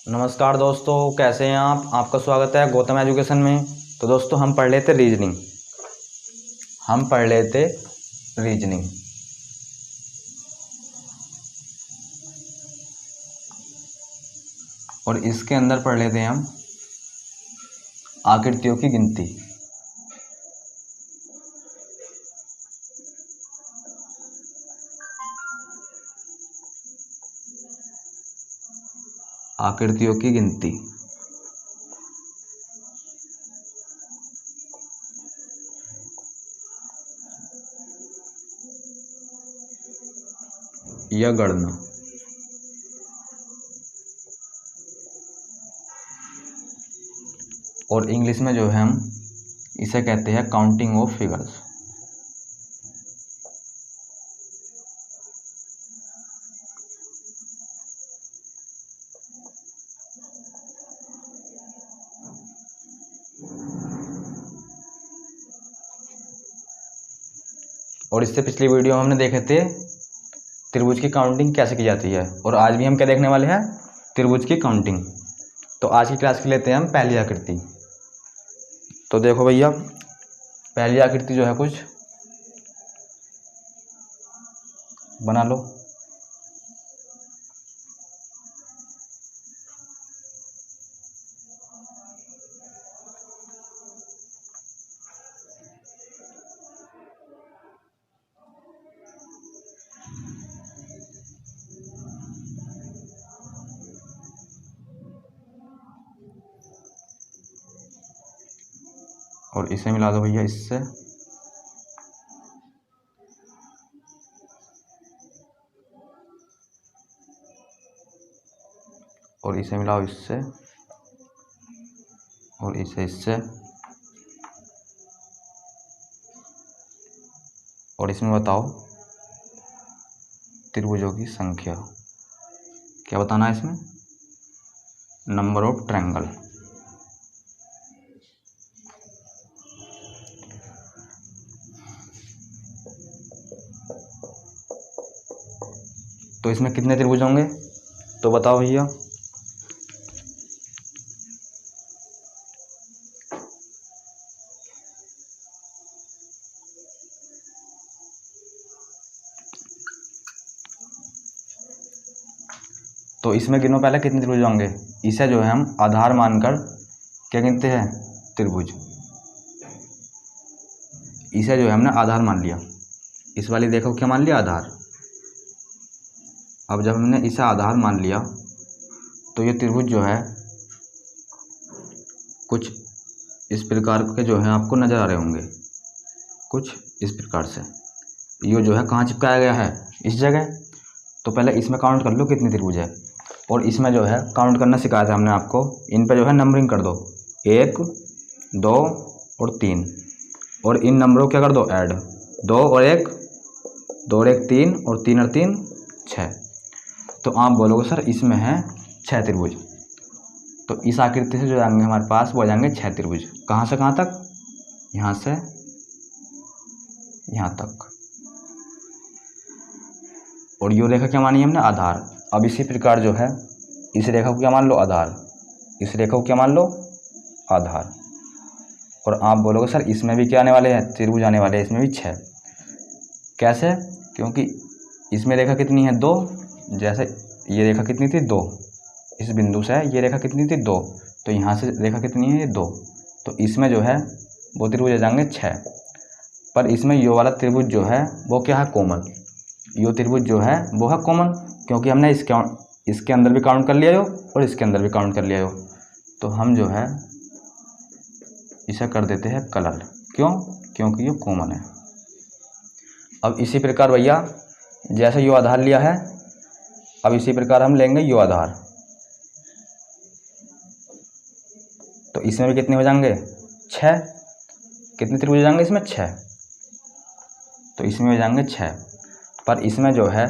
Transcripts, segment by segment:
नमस्कार दोस्तों, कैसे हैं आप। आपका स्वागत है गौतम एजुकेशन में। तो दोस्तों हम पढ़ लेते रीजनिंग। और इसके अंदर पढ़ लेते हैं हम आकृतियों की गिनती। आकृतियों की गिनती या गणना। और इंग्लिश में जो है हम इसे कहते हैं काउंटिंग ऑफ फिगर्स। और इससे पिछली वीडियो में हमने देखे थे त्रिभुज की काउंटिंग कैसे की जाती है, और आज भी हम क्या देखने वाले हैं, त्रिभुज की काउंटिंग। तो आज की क्लास की लेते हैं हम पहली आकृति। तो देखो भैया, पहली आकृति जो है कुछ बना लो। और इसे मिला दो भैया इससे, और इसे मिलाओ इससे, और इसे इससे, और इसमें बताओ त्रिभुजों की संख्या। क्या बताना है इसमें? Number of triangle. तो इसमें कितने त्रिभुज होंगे तो बताओ भैया। तो इसमें गिनो पहले कितने त्रिभुज होंगे। इसे जो है हम आधार मानकर क्या गिनते हैं, त्रिभुज। इसे जो है हमने आधार मान लिया। इस वाली देखो क्या मान लिया, आधार। अब जब हमने इसे आधार मान लिया तो ये त्रिभुज जो है कुछ इस प्रकार के जो है आपको नज़र आ रहे होंगे, कुछ इस प्रकार से। ये जो है कहाँ चिपकाया गया है, इस जगह। तो पहले इसमें काउंट कर लो कितनी त्रिभुज है, और इसमें जो है काउंट करना सिखाया था हमने आपको। इन पे जो है नंबरिंग कर दो, 1, 2 और 3, और इन नंबरों क्या कर दो, ऐड। 2 और 1, 2 और 1 3, और 3 और 3 6। तो आप बोलोगे सर इसमें है 6 त्रिभुज। तो इस आकृति से जो जाएंगे हमारे पास वो आ जाएंगे 6 त्रिभुज। कहाँ से कहाँ तक, यहाँ से यहाँ तक। और ये रेखा क्या मानी हमने, आधार। अब इसी प्रकार जो है इस रेखा को क्या मान लो, आधार। इस रेखा को क्या मान लो, आधार। और आप बोलोगे सर इसमें भी क्या आने वाले हैं, त्रिभुज आने वाले हैं, इसमें भी 6। कैसे? क्योंकि इसमें रेखा कितनी है, 2। जैसे ये रेखा कितनी थी, 2। इस बिंदु से ये रेखा कितनी थी, 2। तो यहाँ से रेखा कितनी है, ये 2। तो इसमें जो है वो त्रिभुज आ जाएंगे 6। पर इसमें यो वाला त्रिभुज जो है वो क्या है, कॉमन। यो त्रिभुज जो है वो है कॉमन, क्योंकि हमने इसके अंदर भी काउंट कर लिया हो और इसके अंदर भी काउंट कर लिया हो। तो हम जो है इसे कर देते हैं कलर। क्यों? क्योंकि ये कॉमन है। अब इसी प्रकार भैया जैसे यो आधार लिया है, अब इसी प्रकार हम लेंगे यो आधार। तो इसमें भी कितने हो जाएंगे, 6। कितने त्रिभुज हो जाएंगे इसमें, 6। तो इसमें हो जाएंगे 6। पर इसमें जो है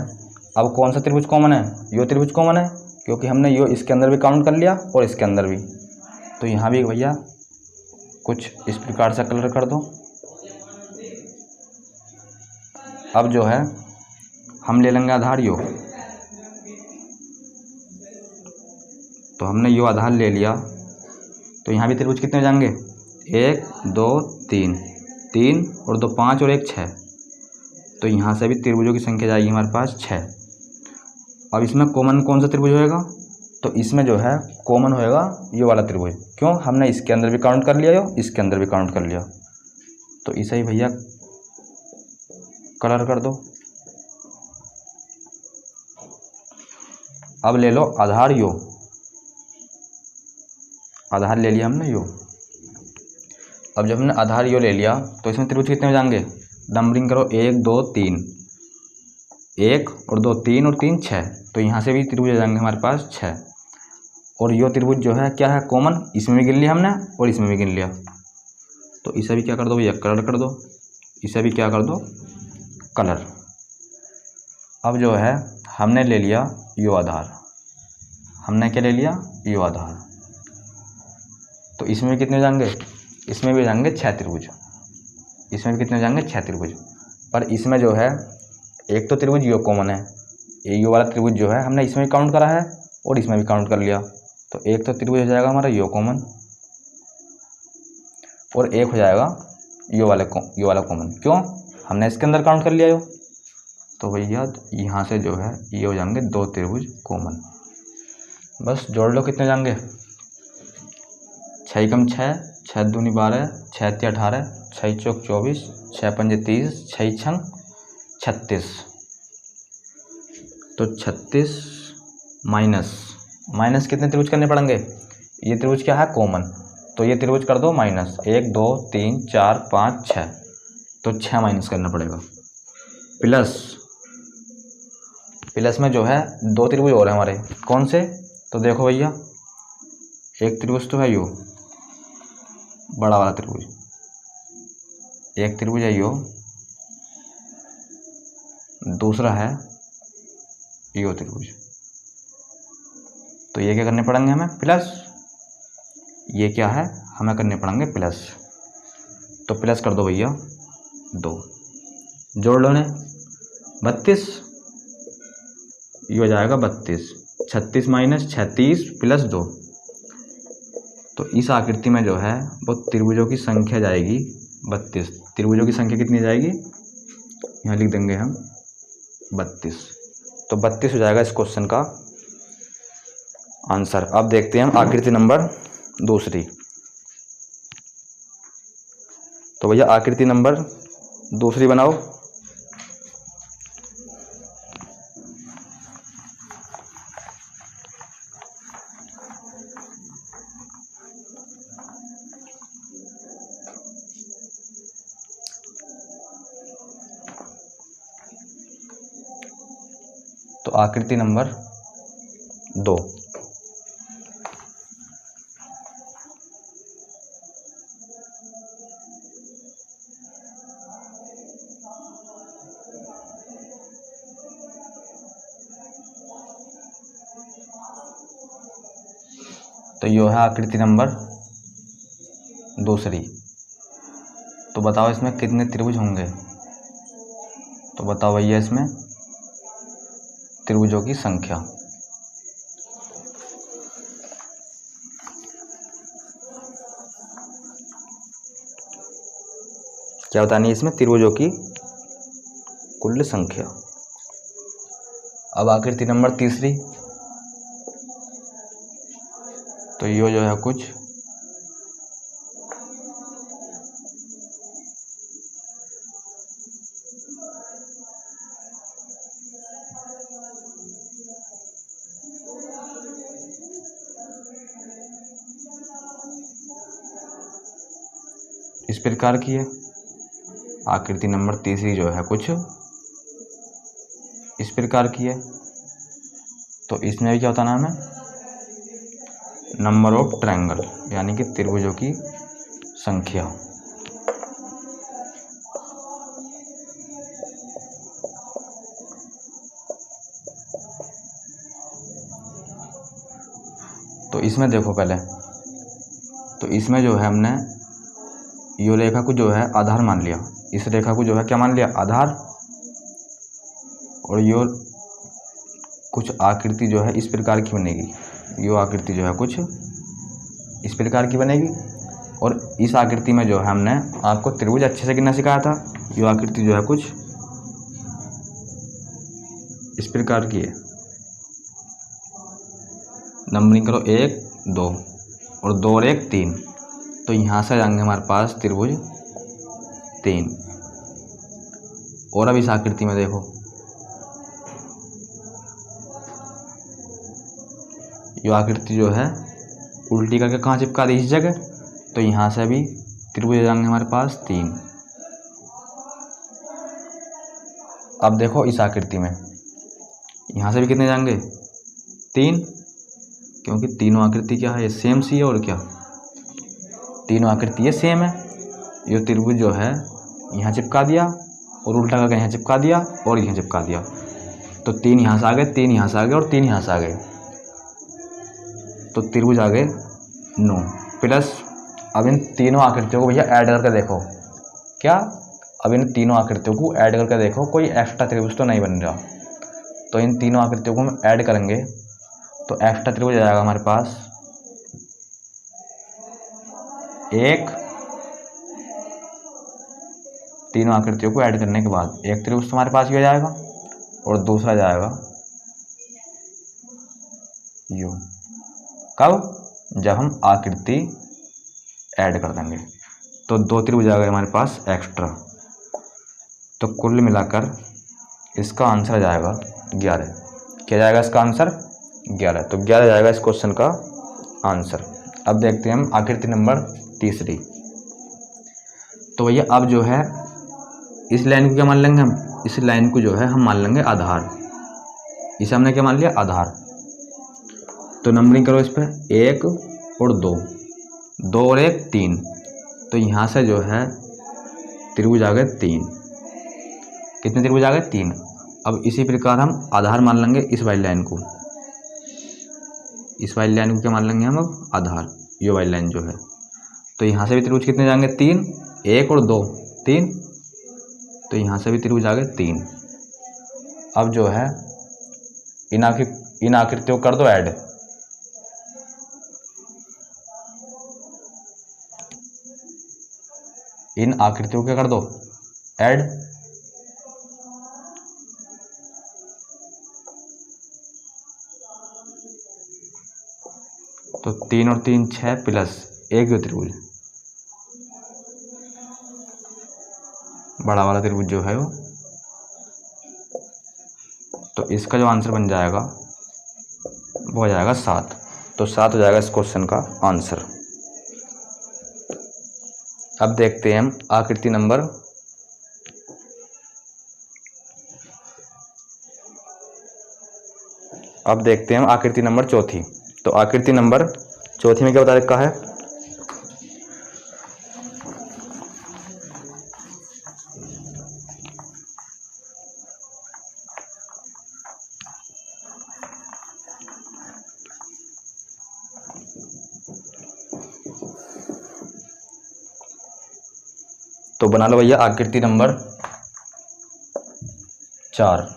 अब कौन सा त्रिभुज कॉमन है, यो त्रिभुज कॉमन है, क्योंकि हमने यो इसके अंदर भी काउंट कर लिया और इसके अंदर भी। तो यहाँ भी भैया कुछ इस प्रकार से कलर कर दो। अब जो है हम ले लेंगे आधार यो। तो हमने यो आधार ले लिया, तो यहाँ भी त्रिभुज कितने हो जाएंगे, 1 2 3, 3 और 2 5 और 1 6। तो यहाँ से भी त्रिभुजों की संख्या जाएगी हमारे पास 6। अब इसमें कॉमन कौन सा त्रिभुज होएगा, तो इसमें जो है कॉमन होएगा ये वाला त्रिभुज। क्यों, हमने इसके अंदर भी काउंट कर लिया, इसके अंदर भी काउंट कर लिया। तो इसे ही भैया कलर कर दो। अब ले लो आधार यो, आधार ले लिया हमने यो। अब जब हमने आधार यो ले लिया तो इसमें त्रिभुज कितने हो जाएंगे, नंबरिंग करो 1 2 3, 1 और 2 3 और 3 6। तो यहाँ से भी त्रिभुज हो जाएंगे हमारे पास 6। और यो त्रिभुज जो है क्या है, कॉमन, इसमें भी गिन लिया हमने और इसमें भी गिन लिया। तो इसे भी क्या कर दो भैया, कलर कर दो। इसे भी क्या कर दो, कलर। अब जो है हमने ले लिया यो आधार, हमने क्या ले लिया, यो आधार। तो इसमें भी कितने हो जाएंगे, इसमें भी हो जाएंगे 6 त्रिभुज। इसमें भी कितने हो जाएंगे, 6 त्रिभुज। पर इसमें जो है एक तो त्रिभुज यो कॉमन है, यो वाला त्रिभुज जो है हमने इसमें भी काउंट करा है और इसमें भी काउंट कर लिया। तो एक तो त्रिभुज हो जाएगा हमारा यो कॉमन और एक हो जाएगा यो वाला कॉमन। क्यों, हमने इसके अंदर काउंट कर लिया यो। तो भैया यहाँ से जो है ये हो जाएंगे 2 त्रिभुज कॉमन। बस जोड़ लो, कितने जाएंगे, 6 कम 6, 6 दूनी 12, 6 3 18, 6 चौक 24, 6 पंजे 30, 6 छंग 36। तो 36 माइनस कितने त्रिभुज करने पड़ेंगे, ये त्रिभुज क्या है, कॉमन। तो ये त्रिभुज कर दो माइनस, 1 2 3 4 5 6। तो 6 माइनस करना पड़ेगा। प्लस में जो है 2 त्रिभुज और हैं हमारे, कौन से, तो देखो भैया, एक त्रिभुज तो है यो बड़ा वाला त्रिभुज, एक त्रिभुज है यो, दूसरा है यो त्रिभुज। तो ये क्या करने पड़ेंगे हमें, प्लस। ये क्या है, हमें करने पड़ेंगे प्लस। तो प्लस कर दो भैया 2, जोड़ लो ने 32, ये हो जाएगा 32। 36 माइनस 36 प्लस 2। तो इस आकृति में जो है वो त्रिभुजों की संख्या जाएगी 32। त्रिभुजों की संख्या कितनी जाएगी, यहाँ लिख देंगे हम 32। तो 32 हो जाएगा इस क्वेश्चन का आंसर। अब देखते हैं हम आकृति नंबर दूसरी। तो भैया आकृति नंबर दूसरी बनाओ। तो आकृति नंबर 2। तो यो है आकृति नंबर दूसरी। तो बताओ इसमें कितने त्रिभुज होंगे, तो बताओ भैया इसमें त्रिभुजों की संख्या। क्या बतानी है इसमें, त्रिभुजों की कुल संख्या। अब आकृति नंबर तीसरी। तो ये जो है कुछ इस प्रकार की है। आकृति नंबर तीसरी जो है कुछ इस प्रकार की है। तो इसमें भी क्या होता है हमें, नंबर ऑफ ट्रायंगल, यानी कि त्रिभुजों की संख्या। तो इसमें देखो पहले, तो इसमें जो है हमने यो रेखा को जो है आधार मान लिया, इस रेखा को जो है क्या मान लिया, आधार। और यो कुछ आकृति जो है इस प्रकार की बनेगी, यो आकृति जो है कुछ इस प्रकार की बनेगी। और इस आकृति में जो है हमने आपको त्रिभुज अच्छे से गिनना सिखाया था। यो आकृति जो है कुछ इस प्रकार की है। नंबरिंग करो 1 2 और 2 और 1 3। तो यहाँ से जाएंगे हमारे पास त्रिभुज 3। और अब इस आकृति में देखो, ये आकृति जो है उल्टी करके कहाँ चिपका दी, इस जगह। तो यहाँ से भी त्रिभुज जाएंगे हमारे पास 3। अब देखो इस आकृति में यहाँ से भी कितने जाएंगे 3, क्योंकि तीनों आकृति क्या है, ये सेम सी है। और क्या, तीनों आकृति ये सेम है। ये त्रिभुज जो है यहाँ चिपका दिया और उल्टा करके यहाँ चिपका दिया और यहाँ चिपका दिया। तो 3 यहाँ से आ गए, 3 यहाँ से आ गए और 3 यहाँ से आ गए। तो त्रिभुज आ गए 9 प्लस। अब इन तीनों आकृतियों को भैया ऐड करके देखो क्या, अब इन तीनों आकृतियों को ऐड करके देखो कोई एक्स्ट्रा त्रिभुज तो नहीं बन रहा। तो इन तीनों आकृतियों को हम ऐड करेंगे तो एक्स्ट्रा त्रिभुज आ जाएगा हमारे पास 1। तीनों आकृतियों को ऐड करने के बाद एक त्रिभुज तुम्हारे पास भी आ जाएगा और दूसरा जाएगा यू। कब, जब हम आकृति ऐड कर देंगे। तो 2 त्रिभुज आ गए हमारे पास एक्स्ट्रा। तो कुल मिलाकर इसका आंसर जाएगा 11। क्या जाएगा इसका आंसर 11। तो 11 जाएगा इस क्वेश्चन का आंसर। अब देखते हैं हम आकृति नंबर 3। तो भैया अब जो है इस लाइन को क्या मान लेंगे हम, इस लाइन को जो है हम मान लेंगे आधार। इसे हमने क्या मान लिया, आधार। तो नंबरिंग करो इस पर 1 और 2, 2 और 1 3। तो यहाँ से जो है त्रिभुज आ गए 3। कितने त्रिभुज आ गए 3। अब इसी प्रकार हम आधार मान लेंगे इस वाली लाइन को। इस वाली लाइन को क्या मान लेंगे हम अब, आधार। ये वाली लाइन जो है, तो यहाँ से भी त्रिभुज कितने जाएंगे 3, 1 और 2 3। तो यहाँ से भी त्रिभुज आ गए 3। अब जो है इन आकृतियों को कर दो ऐड। इन आकृतियों के कर दो ऐड। तो 3 और 3 6 प्लस 1 त्रिभुज, बड़ा वाला त्रिभुज जो है वो। तो इसका जो आंसर बन जाएगा वो हो जाएगा 7। तो 7 हो जाएगा इस क्वेश्चन का आंसर। अब देखते हैं हम आकृति नंबर 4। तो आकृति नंबर 4 में क्या बता रखा है, तो बना लो भैया आकृति नंबर 4।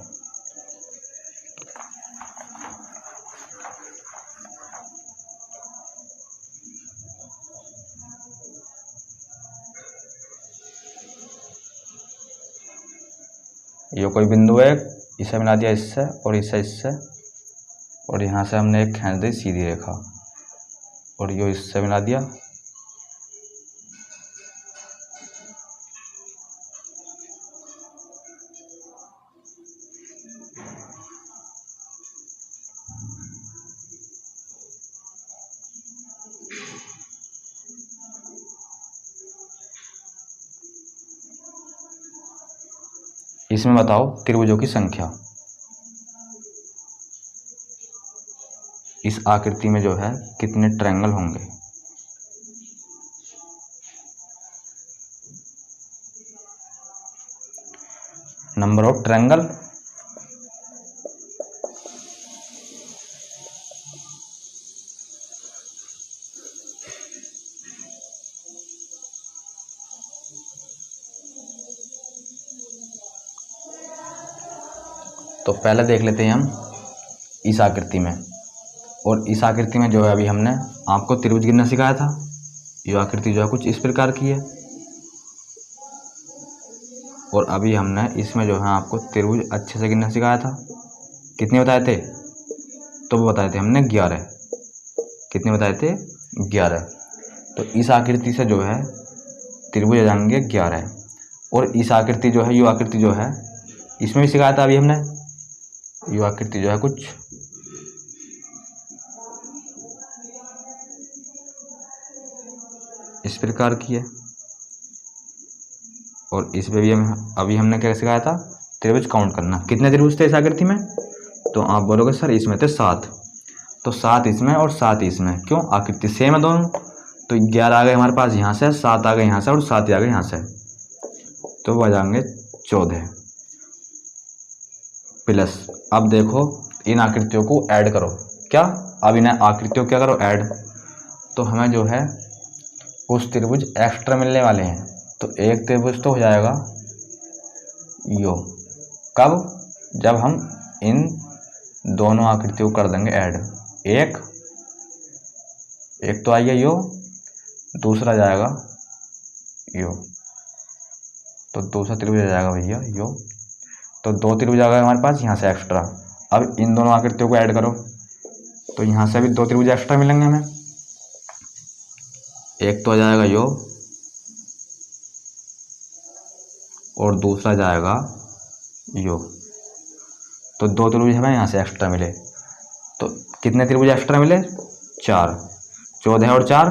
ये कोई बिंदु है, इसे मिला दिया इससे और इससे और यहाँ से हमने एक खींच दी सीधी रेखा और ये इससे मिला दिया। इसमें बताओ त्रिभुजों की संख्या। इस आकृति में जो है कितने ट्रायंगल होंगे। Number of triangle. तो पहले देख लेते हैं हम इस आकृति में और इस आकृति में जो है अभी हमने आपको त्रिभुज गिनना सिखाया था। ये आकृति जो है कुछ इस प्रकार की है, और अभी हमने इसमें जो है आपको त्रिभुज अच्छे से गिनना सिखाया था। कितने बताए थे? तो वो बताए थे हमने 11। कितने बताए थे? 11। तो इस आकृति से जो है त्रिभुज आ जाएंगे 11। और इस आकृति जो है, यू आकृति जो है, इसमें भी सिखाया था अभी हमने। यू आकृति जो है कुछ इस प्रकार की है, और इस पे भी अभी हमने क्या सिखाया था? त्रिभुज काउंट करना। कितने त्रिभुज थे इस आकृति में? तो आप बोलोगे सर इसमें थे 7। तो 7 इसमें और 7 इसमें। क्यों? आकृति सेम है दोनों। तो 11 आ गए हमारे पास यहाँ से, 7 आ गए यहाँ से, और 7 आ गए यहाँ से, तो वो आ जाएंगे 14 प्लस। अब देखो इन आकृतियों को ऐड करो। क्या? अब इन आकृतियों को क्या करो? ऐड। तो हमें जो है कुछ त्रिभुज एक्स्ट्रा मिलने वाले हैं। तो एक त्रिभुज तो हो जाएगा यो। कब? जब हम इन दोनों आकृतियों को कर देंगे ऐड। एक तो आइए यो, दूसरा जाएगा यो, तो दूसरा त्रिभुज आ जाएगा भैया यो। तो 2 त्रिभुज आ गए हमारे पास यहाँ से एक्स्ट्रा। अब इन दोनों आकृतियों को ऐड करो, तो यहाँ से भी 2 त्रिभुज एक्स्ट्रा मिलेंगे हमें। एक तो आ जाएगा यो, और दूसरा जाएगा यो। तो 2 त्रिभुज हमें यहाँ से एक्स्ट्रा मिले। तो कितने त्रिभुज एक्स्ट्रा मिले? 4। 14 और 4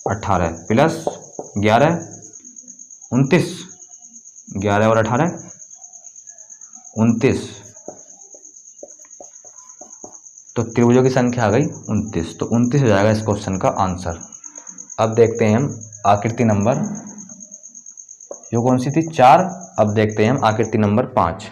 18 प्लस 11 29। 11 और 18 29। तो त्रिभुजों की संख्या आ गई 29। तो 29 हो जाएगा इस क्वेश्चन का आंसर। अब देखते हैं हम आकृति नंबर, जो कौन सी थी? 4। अब देखते हैं हम आकृति नंबर 5।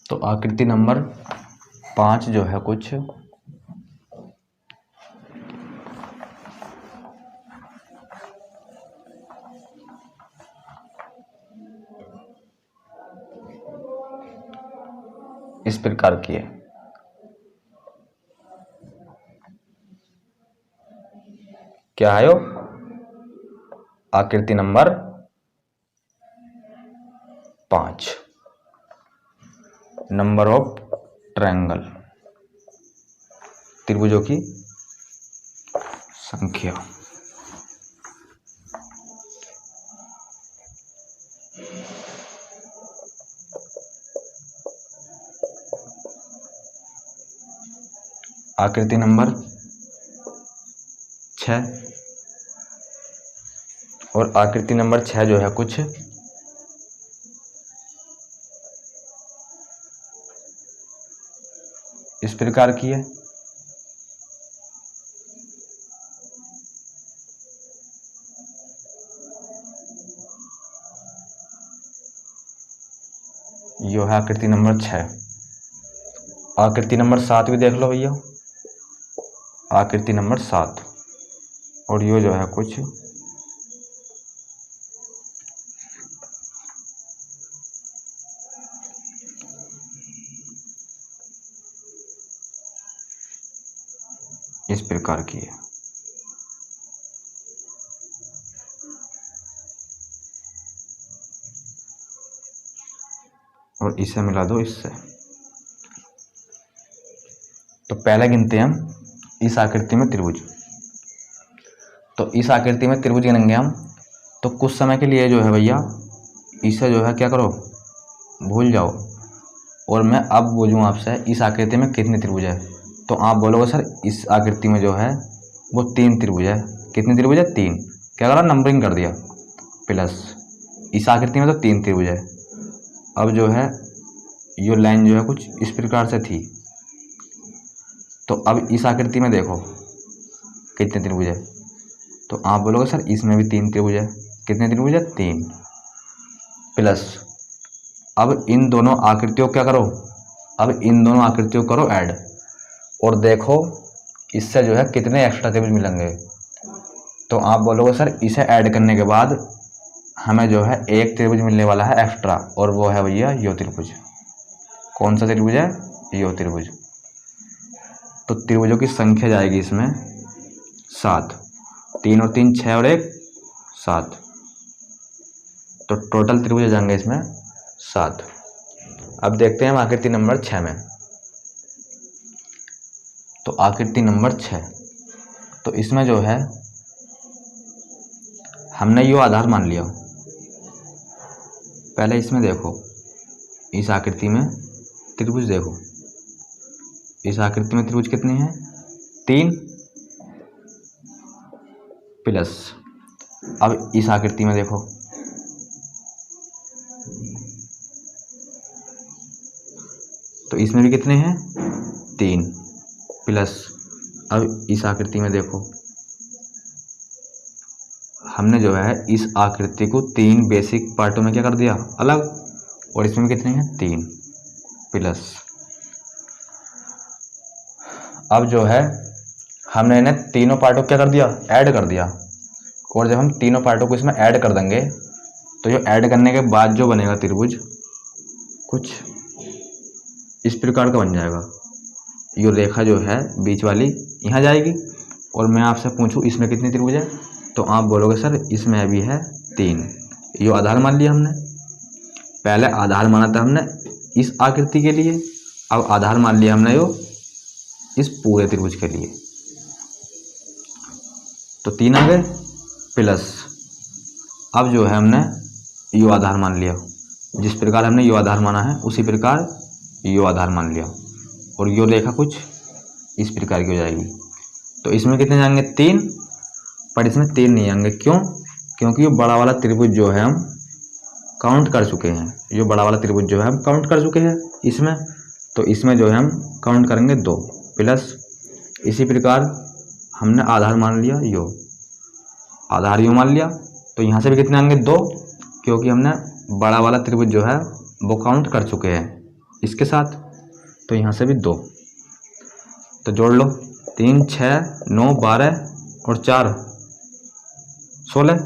तो आकृति नंबर 5 जो है कुछ इस प्रकार की है। क्या है यो? आकृति नंबर 5, नंबर ऑफ ट्रायंगल, त्रिभुजों की संख्या। आकृति नंबर 6, और आकृति नंबर 6 जो है कुछ इस प्रकार की है। यो है आकृति नंबर 6। आकृति नंबर 7 भी देख लो भैया, आकृति नंबर 7, और यो जो है कुछ इस प्रकार की है। और इसे मिला दो इससे। तो पहले गिनते हैं हम इस आकृति में त्रिभुज। तो इस आकृति में त्रिभुज गिनेंगे हम। तो कुछ समय के लिए जो है भैया इसे जो है क्या करो, भूल जाओ, और मैं अब बोलूँ आपसे इस आकृति में कितने त्रिभुज है। तो आप बोलोगे सर इस आकृति में जो है वो 3 त्रिभुज है। कितने त्रिभुज है? 3। क्या करा? नंबरिंग कर दिया, प्लस इस आकृति में तो 3 त्रिभुज है। अब जो है ये लाइन जो है कुछ इस प्रकार से थी, तो अब इस आकृति में देखो कितने त्रिभुज है, तो आप बोलोगे सर इसमें भी 3 त्रिभुज है। कितने त्रिभुज है? 3 प्लस अब इन दोनों आकृतियों क्या करो, अब इन दोनों आकृतियों करो ऐड, और देखो इससे जो है कितने एक्स्ट्रा त्रिभुज मिलेंगे। तो आप बोलोगे सर इसे ऐड करने के बाद हमें जो है एक त्रिभुज मिलने वाला है एक्स्ट्रा, और वो है भैया यो त्रिभुज। कौन सा त्रिभुज है? यो त्रिभुज। तो त्रिभुजों की संख्या जाएगी इसमें 7, 3 और 3 6 और 1 7, तो टोटल त्रिभुज जाएंगे इसमें 7। अब देखते हैं हम आकृति नंबर 6 में। तो आकृति नंबर 6, तो इसमें जो है हमने यो आधार मान लिया। पहले इसमें देखो, इस आकृति में त्रिभुज देखो, इस आकृति में त्रिभुज कितने हैं? 3 प्लस अब इस आकृति में देखो, तो इसमें भी कितने हैं? 3 प्लस अब इस आकृति में देखो, हमने जो है इस आकृति को 3 बेसिक पार्टों में क्या कर दिया? अलग, और इसमें भी कितने हैं? 3 प्लस अब जो है हमने इन्हें तीनों पार्टों को क्या कर दिया? ऐड कर दिया। और जब हम तीनों पार्टों को इसमें ऐड कर देंगे तो जो ऐड करने के बाद जो बनेगा त्रिभुज कुछ इस प्रकार का बन जाएगा। ये रेखा जो है बीच वाली यहाँ जाएगी, और मैं आपसे पूछूं इसमें कितनी त्रिभुज है, तो आप बोलोगे सर इसमें भी है 3। ये आधार मान लिया हमने, पहले आधार माना था हमने इस आकृति के लिए, अब आधार मान लिया हमने यो इस पूरे त्रिभुज के लिए। तो 3 आ गए प्लस अब जो है हमने यो आधार मान लिया, जिस प्रकार हमने यो आधार माना है उसी प्रकार यो आधार मान लिया, और यो रेखा कुछ इस प्रकार की हो जाएगी। तो इसमें कितने जाएंगे? 3, पर इसमें 3 नहीं आएंगे। क्यों? क्योंकि ये बड़ा वाला त्रिभुज जो है हम काउंट कर चुके हैं, ये बड़ा वाला त्रिभुज जो है हम काउंट कर चुके हैं इसमें, तो इसमें जो है हम काउंट करेंगे 2 प्लस इसी प्रकार हमने आधार मान लिया, यो आधार यो मान लिया, तो यहाँ से भी कितने आएंगे? 2, क्योंकि हमने बड़ा वाला त्रिभुज जो है वो काउंट कर चुके हैं इसके साथ, तो यहाँ से भी 2। तो जोड़ लो, 3 6 9 12 और 4 16,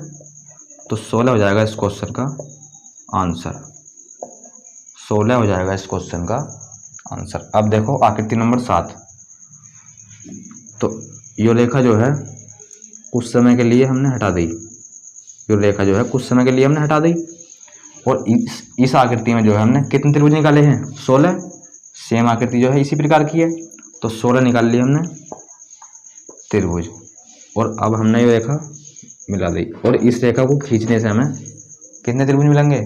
तो 16 हो जाएगा इस क्वेश्चन का आंसर। 16 हो जाएगा इस क्वेश्चन का आंसर। अब देखो आकृति नंबर 7, तो ये रेखा जो है कुछ समय के लिए हमने हटा दी, ये रेखा जो है कुछ समय के लिए हमने हटा दी, और इस आकृति में जो है हमने कितने त्रिभुज निकाले हैं? 16। सेम आकृति जो है इसी प्रकार की है, तो 16 निकाल लिए हमने त्रिभुज, और अब हमने ये रेखा मिला दी, और इस रेखा को खींचने से हमें कितने त्रिभुज मिलेंगे?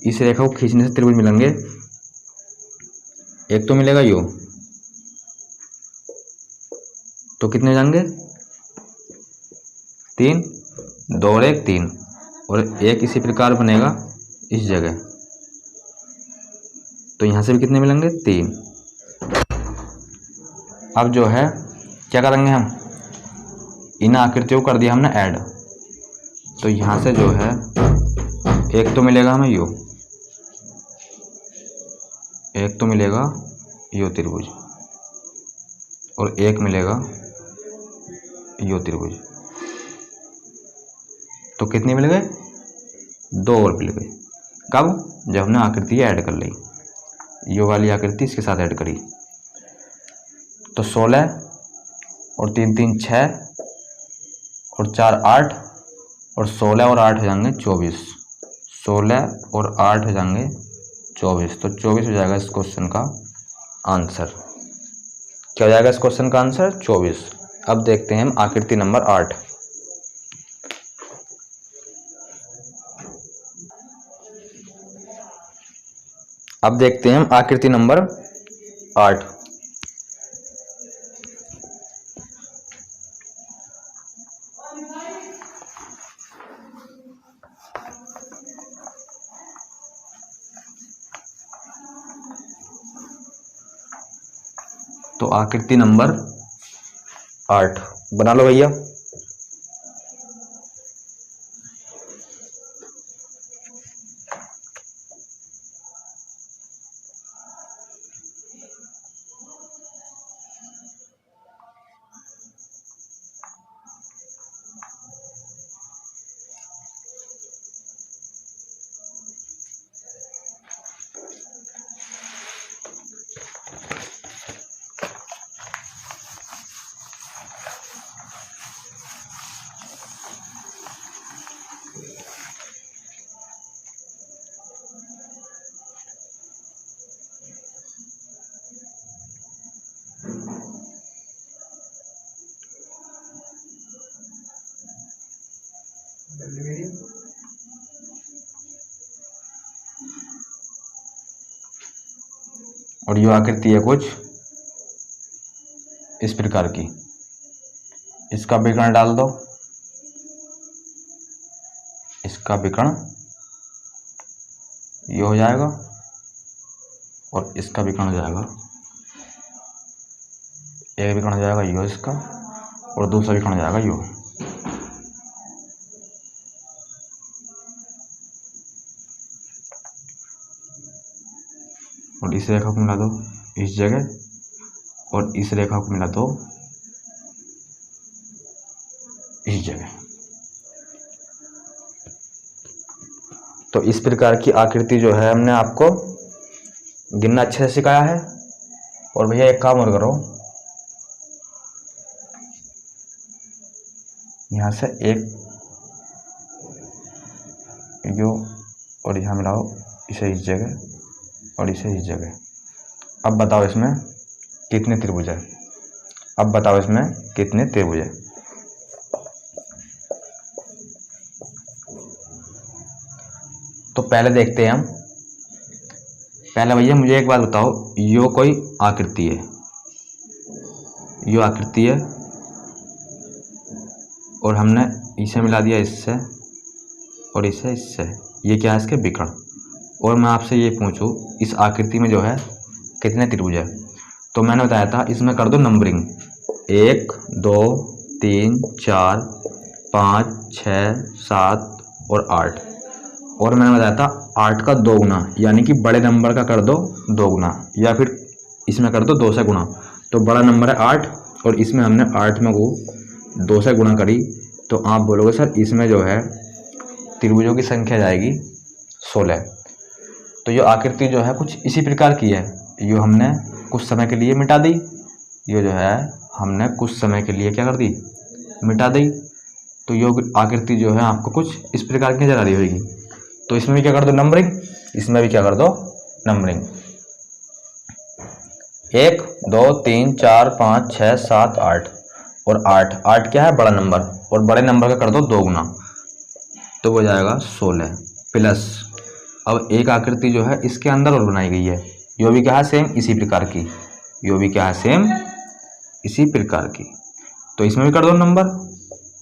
इस रेखा को खींचने से त्रिभुज मिलेंगे, एक तो मिलेगा यो, तो कितने जाएंगे? 3 2 और 1 3, और एक इसी प्रकार बनेगा इस जगह, तो यहाँ से भी कितने मिलेंगे? 3। अब जो है क्या करेंगे हम, इन आकृतियों को कर दिया हमने ऐड, तो यहाँ से जो है एक तो मिलेगा हमें यो, एक तो मिलेगा यो त्रिभुज, और एक मिलेगा यो त्रिभुज, तो कितने मिल गए? 2 और मिल गए। कब? जब हमने आकृति ऐड कर ली, यो वाली आकृति इसके साथ ऐड करी, तो 16 और 3 3 6 और 4 8, और 16 और 8 हो जाएंगे 24, 16 और 8 हो जाएंगे 24, तो 24 हो जाएगा इस क्वेश्चन का आंसर। क्या हो जाएगा इस क्वेश्चन का आंसर? 24। अब देखते हैं हम आकृति नंबर 8। अब देखते हैं हम आकृति नंबर 8। तो आकृति नंबर 8 बना लो भैया। और ये आकृति है कुछ इस प्रकार की। इसका विकर्ण डाल दो, इसका विकर्ण ये हो जाएगा और इसका विकर्ण हो जाएगा, एक विकर्ण हो जाएगा यो इसका और दूसरा विकर्ण हो जाएगा यो। और इस रेखा को मिला दो इस जगह और इस रेखा को मिला दो इस जगह। तो इस प्रकार की आकृति जो है हमने आपको गिनना अच्छे से सिखाया है। और भैया एक काम और करो, यहाँ से एक यो और यहाँ मिलाओ इसे इस जगह और इसे इस जगह। अब बताओ इसमें कितने त्रिभुज है, अब बताओ इसमें कितने त्रिभुज है। तो पहले देखते हैं हम। पहले भैया मुझे एक बात बताओ, यो कोई आकृति है, यो आकृति है और हमने इसे मिला दिया इससे और इसे इससे, ये क्या है इसके विकर्ण। और मैं आपसे ये पूछूं इस आकृति में जो है कितने त्रिभुज है, तो मैंने बताया था इसमें कर दो नंबरिंग 1 2 3 4 5 6 7 और 8। और मैंने बताया था 8 का 2 गुना, यानी कि बड़े नंबर का कर दो 2 गुना, या फिर इसमें कर दो 2 से गुना। तो बड़ा नंबर है 8 और इसमें हमने 8 में को 2 से गुना करी, तो आप बोलोगे सर इसमें जो है त्रिभुजों की संख्या जाएगी 16। तो ये आकृति जो है कुछ इसी प्रकार की है। ये हमने कुछ समय के लिए मिटा दी, ये जो है हमने कुछ समय के लिए क्या कर दी, मिटा दी। तो ये आकृति जो है आपको कुछ इस प्रकार की नजर आ रही होगी। तो इसमें भी क्या कर दो नंबरिंग, इसमें भी क्या कर दो नंबरिंग 1 2 3 4 5 6 7 8 और 8 क्या है बड़ा नंबर, और बड़े नंबर का कर दो 2 गुना, तो हो जाएगा 16 प्लस। अब एक आकृति जो है इसके अंदर और बनाई गई है, यो भी क्या है सेम इसी प्रकार की, यो भी क्या है सेम इसी प्रकार की। तो इसमें भी कर दो नंबर,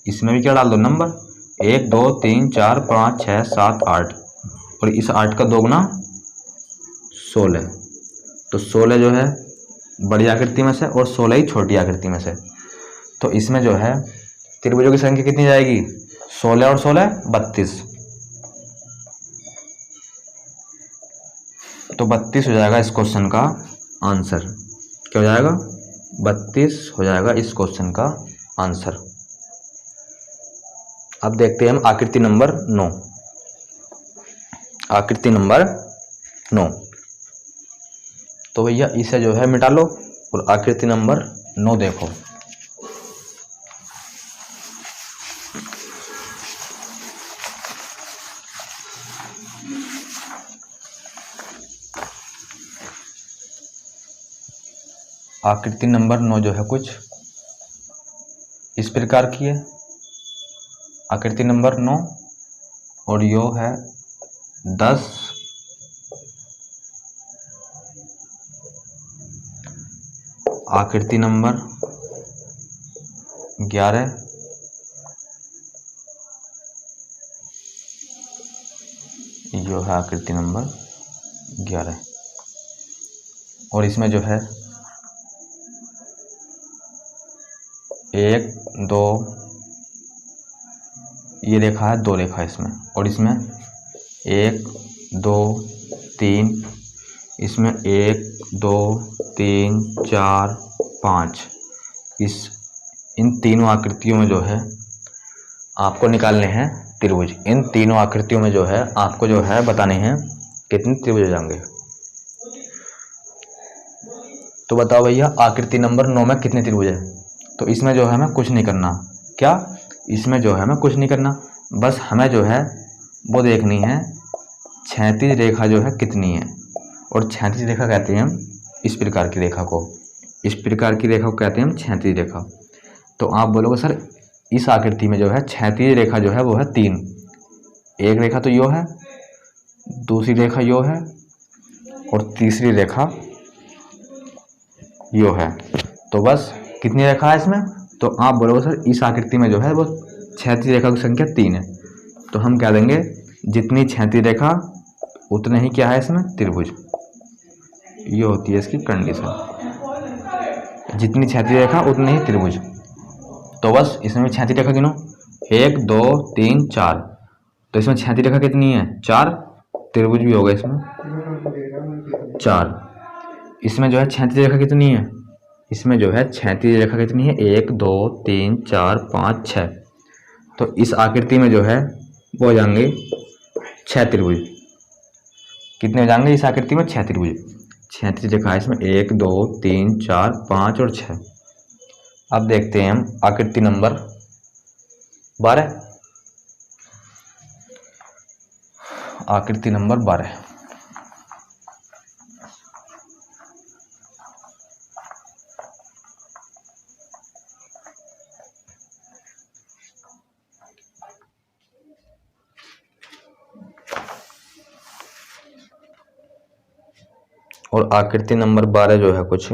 इसमें भी क्या डाल दो नंबर 1 2 3 4 5 6 7 8 और इस 8 का 2 गुना 16। तो 16 जो है बड़ी आकृति में से और 16 ही छोटी आकृति में से। तो इसमें जो है त्रिभुजों की संख्या कितनी जाएगी, 16 और 16 32। तो 32 हो जाएगा इस क्वेश्चन का आंसर। क्या हो जाएगा, 32 हो जाएगा इस क्वेश्चन का आंसर। अब देखते हैं हम आकृति नंबर 9। आकृति नंबर 9, तो भैया इसे जो है मिटा लो और आकृति नंबर 9 देखो। आकृति नंबर 9 जो है कुछ इस प्रकार की है। आकृति नंबर 9 और यो है 10 आकृति नंबर 11 यो है आकृति नंबर 11 और इसमें जो है 1 2, ये रेखा है 2 रेखा इसमें, और इसमें 1 2 3, इसमें 1 2 3 4 5। इन तीनों आकृतियों में जो है आपको निकालने हैं त्रिभुज। इन तीनों आकृतियों में जो है आपको जो है बताने हैं कितने त्रिभुज हो जाएंगे। तो बताओ भैया आकृति नंबर 9 में कितने त्रिभुज है। तो इसमें जो है हमें कुछ नहीं करना। क्या? इसमें जो है हमें कुछ नहीं करना, बस हमें जो है वो देखनी है क्षैतिज रेखा जो है कितनी है। और क्षैतिज रेखा कहते हैं हम इस प्रकार की रेखा को, इस प्रकार की रेखा को कहते हैं हम क्षैतिज रेखा। तो आप बोलोगे सर इस आकृति में जो है क्षैतिज रेखा जो है वो है 3। एक रेखा तो यो है, दूसरी रेखा यो है, और तीसरी रेखा यो है। तो बस कितनी रेखा है इसमें? तो आप बोलोगे सर इस आकृति में जो है वो क्षैतिज रेखा की संख्या 3 है। तो हम क्या देंगे, जितनी क्षैतिज रेखा उतने ही क्या है इसमें त्रिभुज। ये होती है इसकी कंडीशन, जितनी क्षैतिज रेखा उतने ही त्रिभुज। तो बस इसमें क्षैतिज रेखा गिनो, 1 2 3 4। तो इसमें क्षैतिज रेखा कितनी है? 4। त्रिभुज भी होगा इसमें 4। इसमें जो है क्षैतिज रेखा कितनी है? इसमें जो है क्षैतिज रेखा कितनी है? 1 2 3 4 5 6। तो इस आकृति में जो है वो हो जाएंगे 6 त्रिभुज। कितने हो जाएंगे इस आकृति में? 6 त्रिभुज। क्षैतिज रेखा है इसमें 1 2 3 4 5 और 6। अब देखते हैं हम आकृति नंबर 12। आकृति नंबर 12 और आकृति नंबर 12 जो है कुछ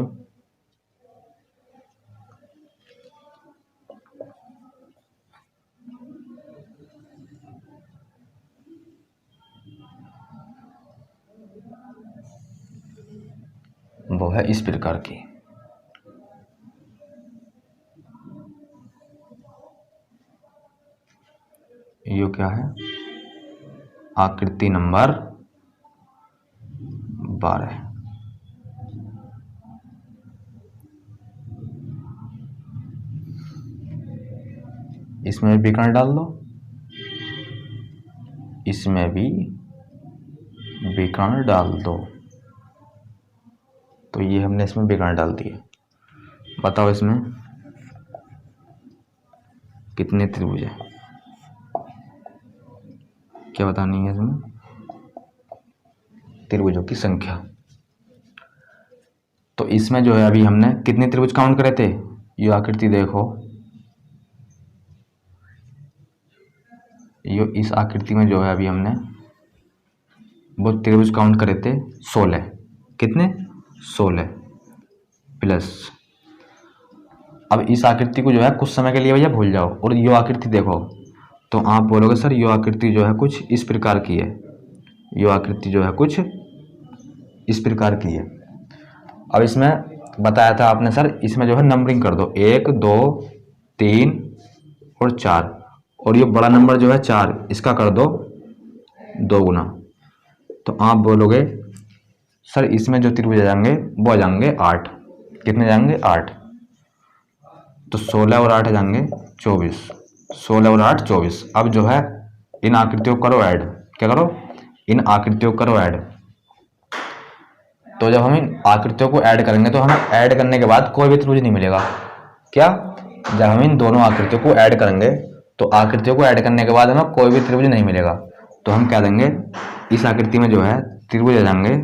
वो है इस प्रकार की। ये क्या है? आकृति नंबर 12। इसमें विकर्ण डाल दो, इसमें भी विकर्ण डाल दो। तो ये हमने इसमें विकर्ण डाल दिए। बताओ इसमें कितने त्रिभुज है? क्या बतानी है इसमें? त्रिभुजों की संख्या। तो इसमें जो है अभी हमने कितने त्रिभुज काउंट करे थे? ये आकृति देखो, ये इस आकृति में जो है अभी हमने वो त्रिभुज काउंट करे थे 16। कितने? 16 प्लस। अब इस आकृति को जो है कुछ समय के लिए भैया भूल जाओ और ये आकृति देखो। तो आप बोलोगे सर ये आकृति जो है कुछ इस प्रकार की है, ये आकृति जो है कुछ इस प्रकार की है। अब इसमें बताया था आपने सर इसमें जो है नंबरिंग कर दो, 1 2 3 और 4, और ये बड़ा नंबर जो है 4 इसका कर दो 2 गुना। तो आप बोलोगे सर इसमें जो त्रिभुज आ जाएंगे वो आ जाएंगे 8। कितने जाएंगे? 8। तो 16 और 8 आ जाएंगे 24। 16 और 8 24। अब जो है इन आकृतियों को करो ऐड। क्या करो? इन आकृतियों को करो ऐड। तो जब हम इन आकृतियों को ऐड करेंगे तो हमें ऐड करने के बाद कोई भी त्रिभुज नहीं मिलेगा। क्या? जब हम इन दोनों आकृतियों को ऐड करेंगे तो आकृतियों को ऐड करने के बाद हमें कोई भी त्रिभुज नहीं मिलेगा। तो हम क्या देंगे, इस आकृति में जो है त्रिभुज आ जाएंगे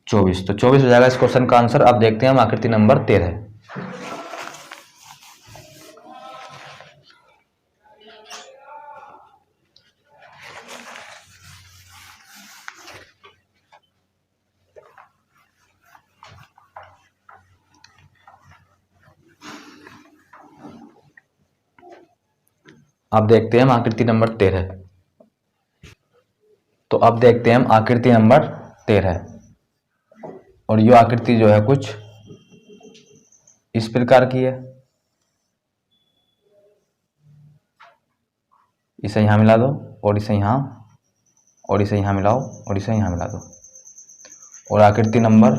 24। तो 24 हो जाएगा इस क्वेश्चन का आंसर। अब देखते हैं हम आकृति नंबर 13। अब देखते हैं हम आकृति नंबर 13। तो अब देखते हैं हम आकृति नंबर 13, और ये आकृति जो है कुछ इस प्रकार की है, इसे यहाँ मिला दो और इसे यहाँ, और इसे यहाँ मिलाओ और इसे यहाँ मिला दो। और आकृति नंबर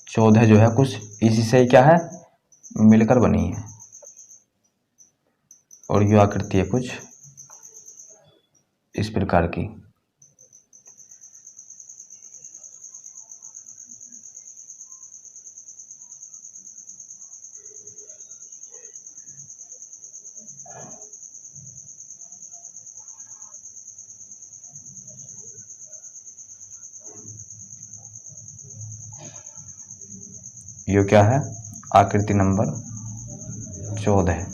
14 जो है कुछ इसी से ही क्या है, मिलकर बनी है। और ये आकृति है कुछ इस प्रकार की। ये क्या है, आकृति नंबर 14।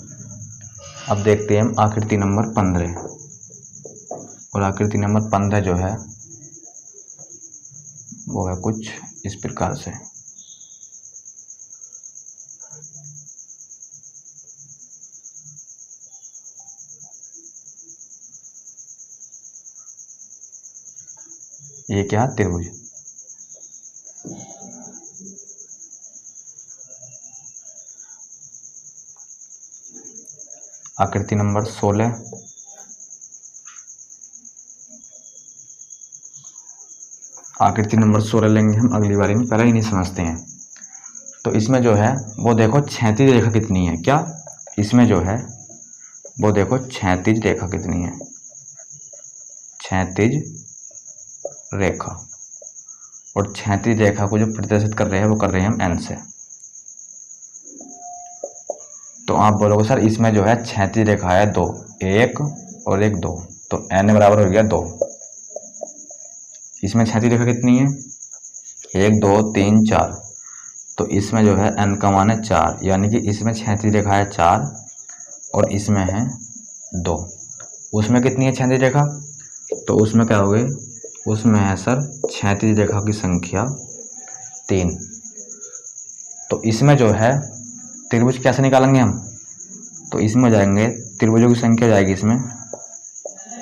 अब देखते हैं हम आकृति नंबर 15। और आकृति नंबर 15 जो है वो है कुछ इस प्रकार से। ये क्या है, त्रिभुज। आकृति नंबर 16। आकृति नंबर 16 लेंगे हम अगली बारी में, पहले ही नहीं समझते हैं। तो इसमें जो है वो देखो क्षैतिज रेखा कितनी है, क्या इसमें जो है वो देखो क्षैतिज रेखा कितनी है, क्षैतिज रेखा। और क्षैतिज रेखा को जो प्रदर्शित कर रहे हैं वो कर रहे हैं हम एन से। तो आप बोलोगे सर इसमें जो है क्षैतिज रेखा है 2, 1 और 1 2, तो n बराबर हो गया 2। इसमें क्षैतिज रेखा कितनी है, 1 2 3 4, तो इसमें जो है n का मान है 4, यानी कि इसमें क्षैतिज रेखा है 4 और इसमें है 2। उसमें कितनी है क्षैतिज रेखा, तो उसमें क्या हो गई, उसमें है सर क्षैतिज रेखा की संख्या 3। तो इसमें जो है त्रिभुज कैसे निकालेंगे हम, तो इसमें हो जाएंगे त्रिभुजों की संख्या जाएगी इसमें,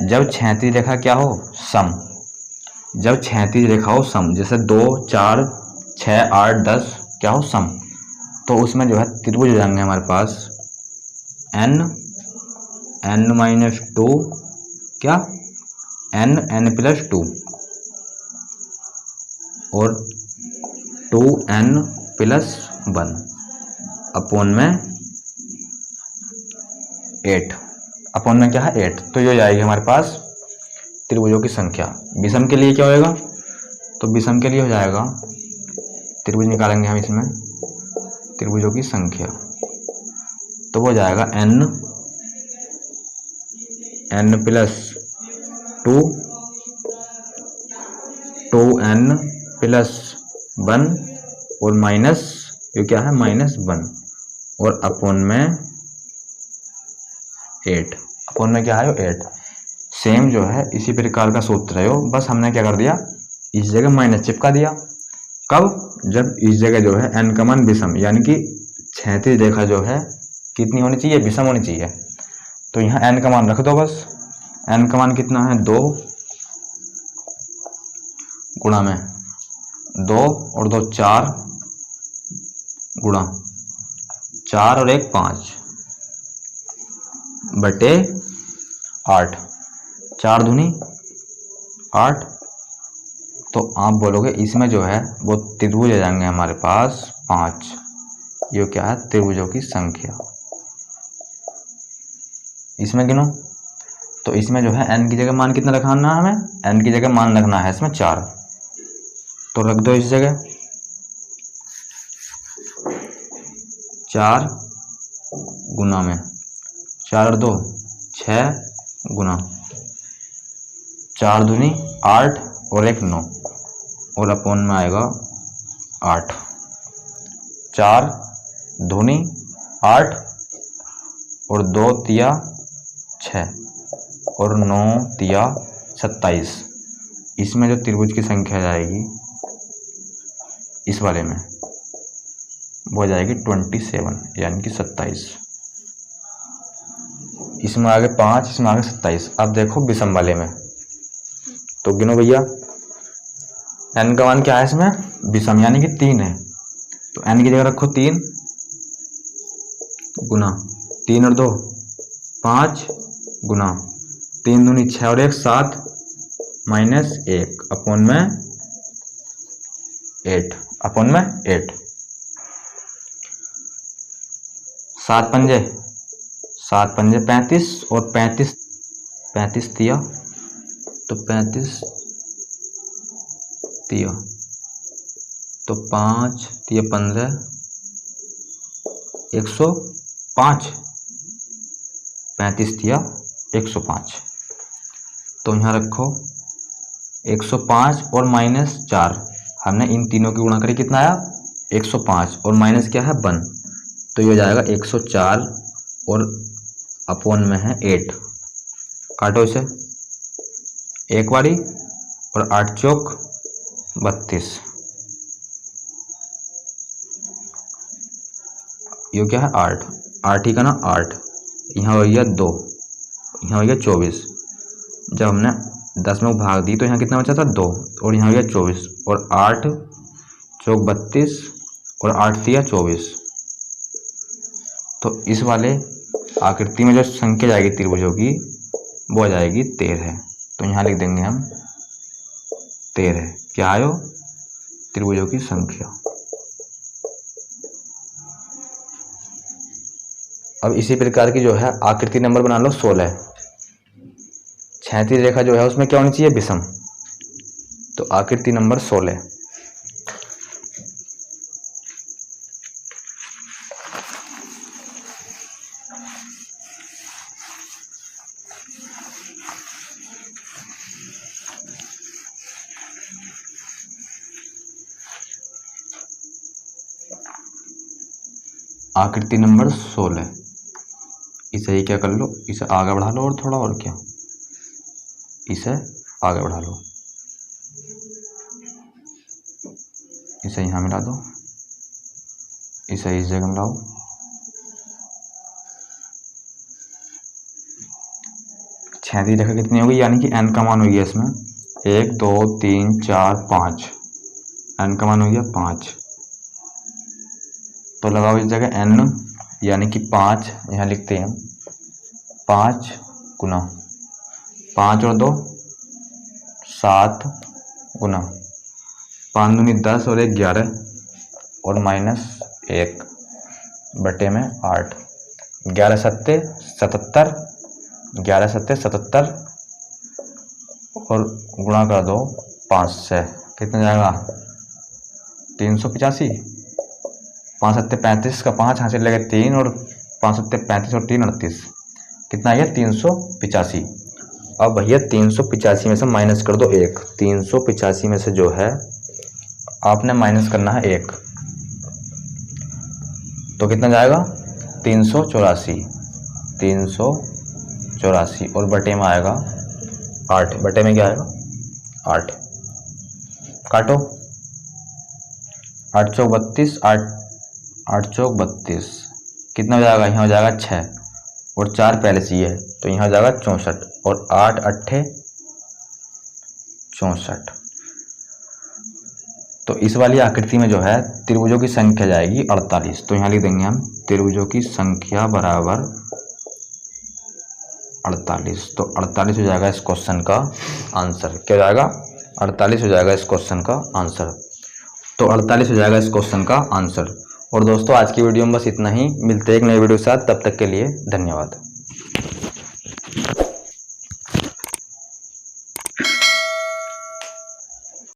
जब क्षैतिज रेखा क्या हो सम, जब क्षैतिज रेखा हो सम, जैसे 2 4 6 8 10 क्या हो सम, तो उसमें जो है त्रिभुज हो जाएंगे हमारे पास n -2 क्या n +2 और 2n+1 अपोन में 8, अपोन में क्या है 8। तो ये जाएगी हमारे पास त्रिभुजों की संख्या। विषम के लिए क्या होएगा, तो विषम के लिए हो जाएगा, त्रिभुज निकालेंगे हम इसमें त्रिभुजों की संख्या, तो वो जाएगा n +2 2n+1 और माइनस ये क्या है -1 और अपोन में 8, अपोन में क्या है 8। सेम जो है इसी प्रकार का सूत्र है, बस हमने क्या कर दिया, इस जगह माइनस चिपका दिया। कब, जब इस जगह जो है n का मान विषम, यानी कि क्षैतिज रेखा जो है कितनी होनी चाहिए, विषम होनी चाहिए। तो यहाँ n का मान रख दो, बस n का मान कितना है 2 गुणा में 2 और 2 4 गुणा 4 और 1 5 बटे 8, 4 दूनी 8। तो आप बोलोगे इसमें जो है वो त्रिभुज आ जाएंगे हमारे पास 5। ये क्या है, त्रिभुजों की संख्या। इसमें गिनो, तो इसमें जो है n की जगह मान कितना रखना है हमें, n की जगह मान रखना है इसमें 4, तो रख दो इस जगह 4 गुना में 4 और 2 6 गुना 4 दूनी 8 और 1 9 और अपोन में आएगा 8, 4 दूनी 8 और 2 तिया 6 और 9 तिया 27। इसमें जो त्रिभुज की संख्या जाएगी इस वाले में वो जाएगी 27, यानी कि 27। इसमें आगे 5, इसमें आगे 27। अब देखो विषम वाले में, तो गिनो भैया n का मान क्या है इसमें विषम, यानी कि 3 है, तो n की जगह रखो 3 गुना 3 और 2 5 गुना 3 दूनी 6 और 1 7 माइनस 1 अपॉन में 8 अपॉन में 8। 7 पंजे 35 और 35 तिया तो 35 तिया तो 5 तिया 15 105 35 तिया 105। तो यहाँ रखो 105 और माइनस 4 हमने इन तीनों की गुणा करी कितना आया 105 और माइनस क्या है 1 तो ये हो जाएगा 104 और अपॉन में है 8। काटो इसे एक बारी और 8 चौक 32। ये क्या है 8 ही का ना 8 यहाँ हो गया 2 यहाँ हो गया 24। जब हमने 10 में भाग दी तो यहाँ कितना बचा था 2 और यहाँ हो गया 24 और 8 चौक 32 और 8 दिया 24। तो इस वाले आकृति में जो संख्या जाएगी त्रिभुजों की वो आ जाएगी 13। तो यहाँ लिख देंगे हम 13 क्या आयो त्रिभुजों की संख्या। अब इसी प्रकार की जो है आकृति नंबर बना लो 16। क्षैतिज रेखा जो है उसमें क्या होनी चाहिए विषम। तो आकृति नंबर 16 आकृति नंबर 16 इसे ही क्या कर लो इसे आगे बढ़ा लो और थोड़ा और क्या इसे आगे बढ़ा लो इसे यहाँ मिला दो इसे इस जगह मिलाओ। क्षैतिज रेखा कितनी होगी यानी कि n का मान हो गया इसमें 1 2 3 4 5 n का मान हो गया 5। तो लगाओ इस जगह n यानी कि 5 यहाँ लिखते हैं 5 गुना 5 और 2 7 गुना 5 दूनी 10 और 1 11 और माइनस 1 बटे में 8 11 सत्ते 77 11 सत्ते 77 और गुणा कर दो 5 से कितना जाएगा 385। 5 सत्ते 35 का 5 यहाँ से लगे 3 और 5 सत्ते 35 और 3 38 कितना आ गया 385। अब भैया 385 में से माइनस कर दो 1। 385 में से जो है आपने माइनस करना है 1 तो कितना जाएगा 384 और बटे में आएगा 8 बटे में क्या आएगा 8। काटो 8 चौक 32 8 चौक 32 कितना हो जाएगा यहाँ हो जाएगा 6 और 4 पहले से ही है तो यहाँ हो जाएगा 64 और 8 अट्ठे 64। तो इस वाली आकृति में जो है त्रिभुजों की संख्या जाएगी 48। तो यहाँ लिख देंगे हम त्रिभुजों की संख्या बराबर 48। तो 48 हो जाएगा इस क्वेश्चन का आंसर। क्या हो जाएगा 48 हो जाएगा इस क्वेश्चन का आंसर। तो 48 हो जाएगा इस क्वेश्चन का आंसर। और दोस्तों आज की वीडियो में बस इतना ही। मिलते हैं एक नए वीडियो के साथ, तब तक के लिए धन्यवाद।